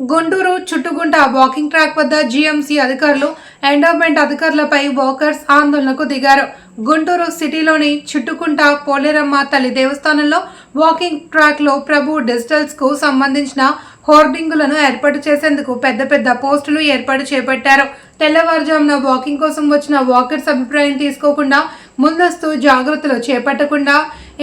Guntur Chuttugunta walking track వద్ద GMC అధికారులు endowment అధికారులపై వాకర్స్ ఆందోళనకు దిగారు. గుంటూరు సిటీలోని చుట్టుకుంట పోలేరమ్మ తల్లి దేవస్థానంలో వాకింగ్ ట్రాక్ లో ప్రభు డిజిటల్స్ కు సంబంధించిన హోర్డింగులను ఏర్పాటు చేసేందుకు పెద్ద పెద్ద పోస్టులు ఏర్పాటు చేపట్టారు. తెల్లవారుజామున వాకింగ్ కోసం వచ్చిన వాకర్స్ అభిప్రాయం తీసుకోకుండా, ముందస్తు జాగ్రత్తలు చేపట్టకుండా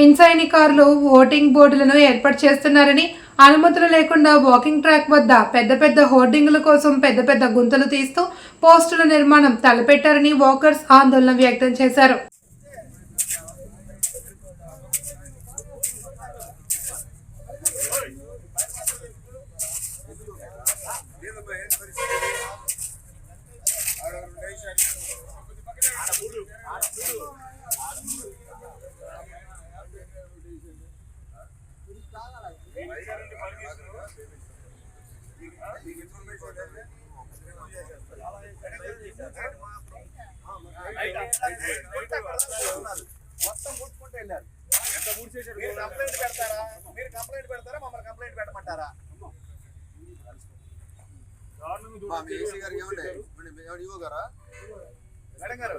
ఇన్సైనికారులు ఓటింగ్ బోర్డులను ఏర్పాటు చేస్తున్నారని, అనుమతులు లేకుండా వాకింగ్ ట్రాక్ వద్ద పెద్ద పెద్ద హోర్డింగుల కోసం పెద్ద పెద్ద గుంతలు తీస్తూ పోస్టుల నిర్మాణం తలపెట్టారని వాకర్స్ ఆందోళన వ్యక్తం చేశారు. మొత్తం ముట్టుకుంటూ వెళ్ళారు. మీరు కంప్లైంట్ పెడతారా మమ్మల్ని కంప్లైంట్ పెట్టమంటారా? మేడం గారు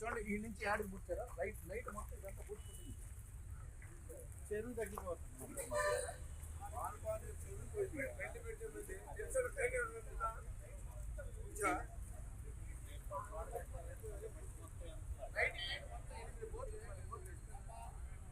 చూడండి, ఈ నుంచి ఆడికి పుట్టారా? లైట్ మొత్తం ఇదంతా పుట్టుకుంటుంది, చెరువు తగ్గిపోతుంది.